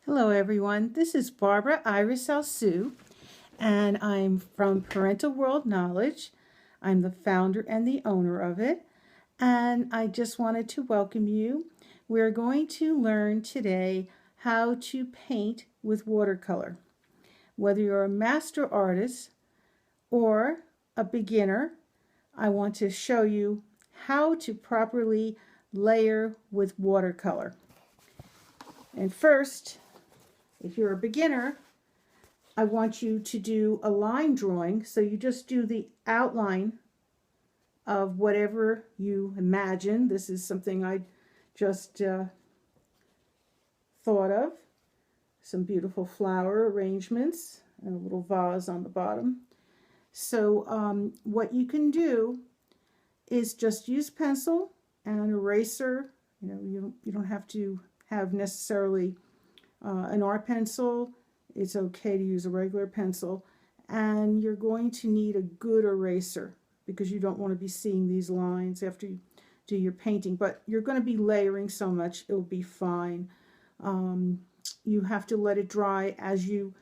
Hello everyone, this is BarbaraIrisAlsieux and I'm from ParentalWorldKnowledge. I'm the founder and the owner of it, and I just wanted to welcome you. We're going to learn today how to paint with watercolor. Whether you're a master artist or a beginner, I want to show you how to properly layer with watercolor. And first, if you're a beginner, I want you to do a line drawing. So you just do the outline of whatever you imagine. This is something I just thought of. Some beautiful flower arrangements and a little vase on the bottom. So what you can do is just use pencil and eraser. You don't have to have necessarily an art pencil. It's okay to use a regular pencil, and you're going to need a good eraser because you don't want to be seeing these lines after you do your painting, but you're going to be layering so much it'll be fine. You have to let it dry as you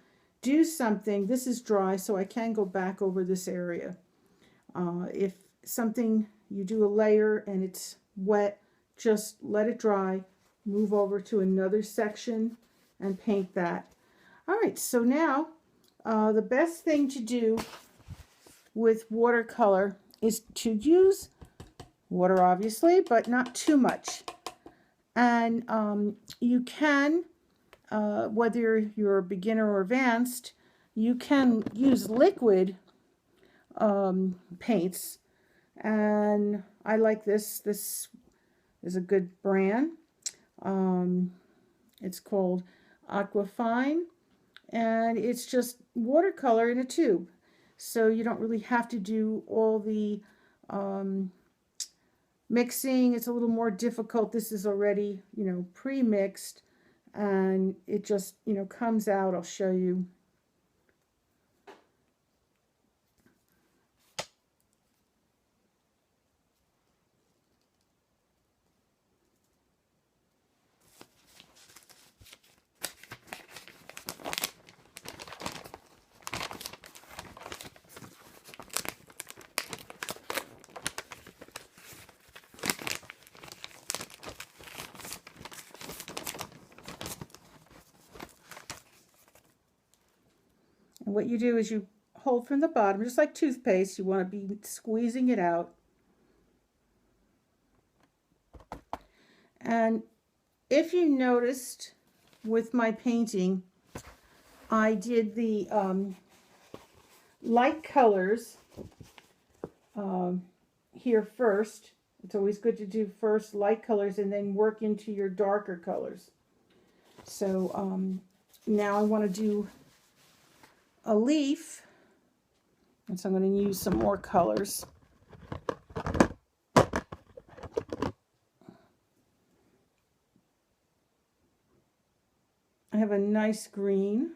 do something. This is dry, so I can go back over this area. If something, you do a layer and it's wet, just let it dry, move over to another section and paint that. All right, so now the best thing to do with watercolor is to use water, obviously, but not too much. And you can, whether you're a beginner or advanced, you can use liquid paints. And I like this. This is a good brand. It's called Aquafine, and it's just watercolor in a tube, so you don't really have to do all the mixing. It's a little more difficult. This is already pre-mixed, and it just comes out. I'll show you. And what you do is you hold from the bottom, just like toothpaste. You want to be squeezing it out. And if you noticed with my painting, I did the light colors here first. It's always good to do first light colors and then work into your darker colors. So now I want to do a leaf, and so I'm going to use some more colors. I have a nice green.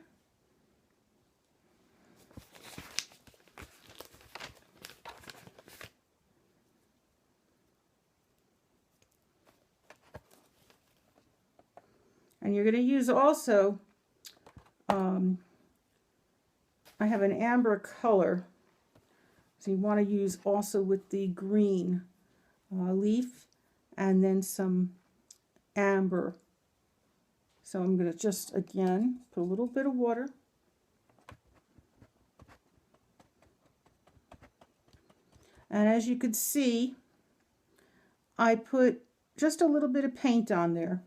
And you're going to use also, I have an amber color, so you want to use also with the green leaf and then some amber. So I'm going to just, again, put a little bit of water. And as you can see, I put just a little bit of paint on there.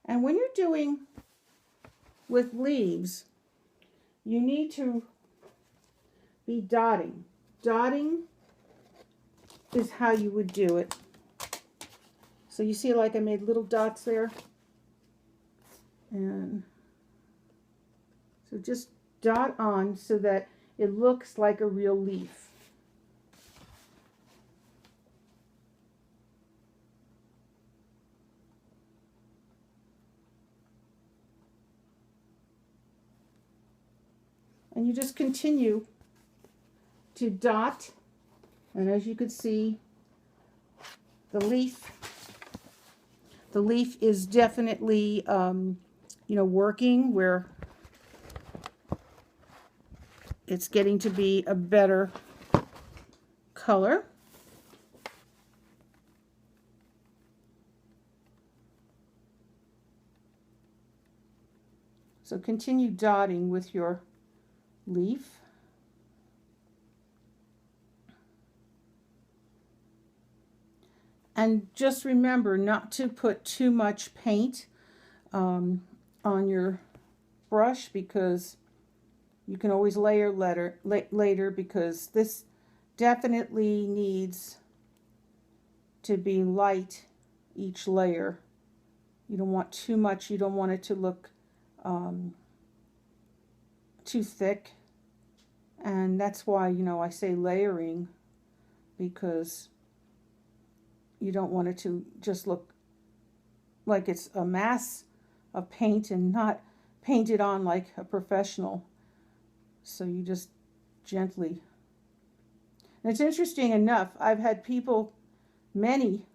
And when you're doing with leaves, you need to be dotting. Dotting is how you would do it. So you see, like I made little dots there. And so just dot on so that it looks like a real leaf. And you just continue to dot, and as you can see, the leaf The leaf is definitely, you know, working where it's getting to be a better color. So continue dotting with your leaf. And just remember not to put too much paint on your brush, because you can always layer later, because this definitely needs to be light, each layer. You don't want too much. You don't want it to look too thick. And that's why, you know, I say layering, because you don't want it to just look like it's a mass of paint and not painted on like a professional. So you just gently. And it's interesting enough, I've had people, many,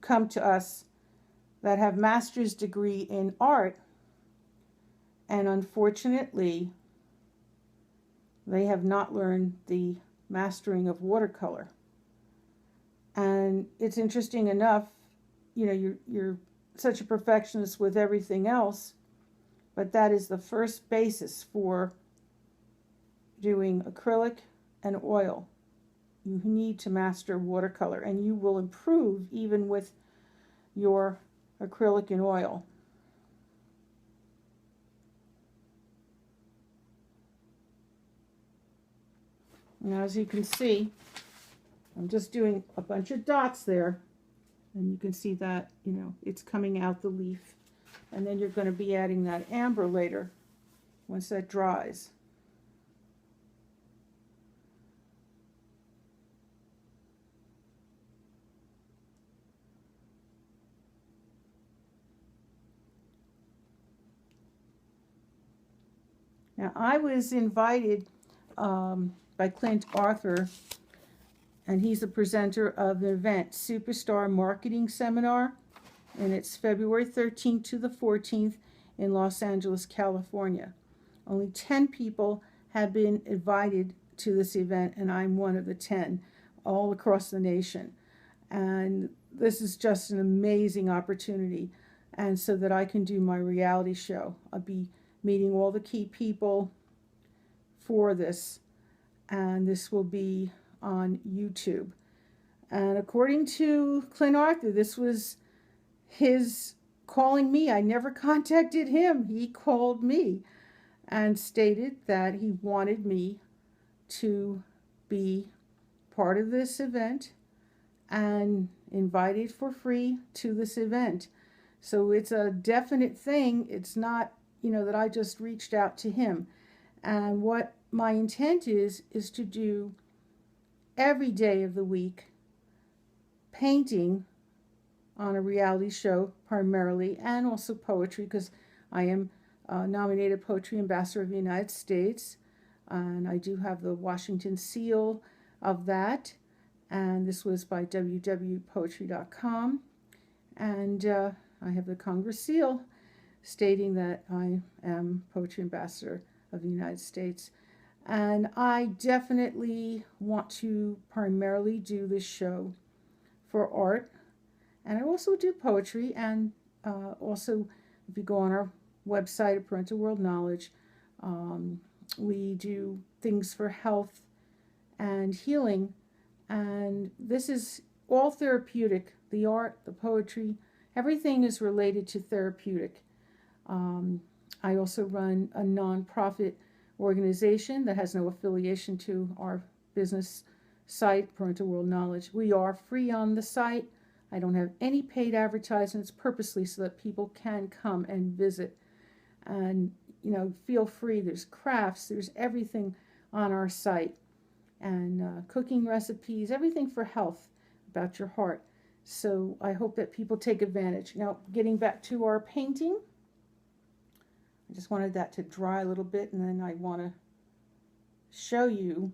come to us that have master's degree in art, and unfortunately they have not learned the mastering of watercolor. And it's interesting enough, you know, you're such a perfectionist with everything else, but that is the first basis for doing acrylic and oil. You need to master watercolor, and you will improve even with your acrylic and oil. Now, as you can see, I'm just doing a bunch of dots there, and you can see that, you know, it's coming out the leaf. And then you're going to be adding that amber later once that dries. Now, I was invited by Clint Arthur, and he's the presenter of the event, Superstar Marketing Seminar, and it's February 13th to the 14th in Los Angeles, California. Only 10 people have been invited to this event, and I'm one of the 10, all across the nation. And this is just an amazing opportunity, and so that I can do my reality show. I'll be meeting all the key people for this, and this will be on YouTube. And according to Clint Arthur, this was his calling me. I never contacted him. He called me and stated that he wanted me to be part of this event and invited for free to this event. So it's a definite thing. It's not, you know, that I just reached out to him. And what my intent is to do every day of the week painting on a reality show primarily, and also poetry, because I am nominated Poetry Ambassador of the United States, and I do have the Washington seal of that, and this was by www.poetry.com, and I have the Congress seal stating that I am Poetry Ambassador of the United States. And I definitely want to primarily do this show for art. And I also do poetry, and also if you go on our website at Parental World Knowledge, we do things for health and healing. And this is all therapeutic. The art, the poetry, everything is related to therapeutic. I also run a nonprofit organization that has no affiliation to our business site, Parental World Knowledge. We are free on the site. I don't have any paid advertisements, purposely so that people can come and visit. And, you know, feel free. There's crafts, there's everything on our site. And cooking recipes, everything for health, about your heart. So I hope that people take advantage. Now, getting back to our painting, I just wanted that to dry a little bit, and then I want to show you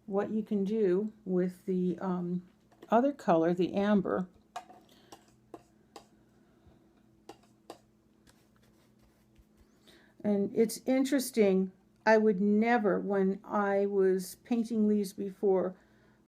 what you can do with the other color, the amber. And it's interesting, I would never, when I was painting leaves before,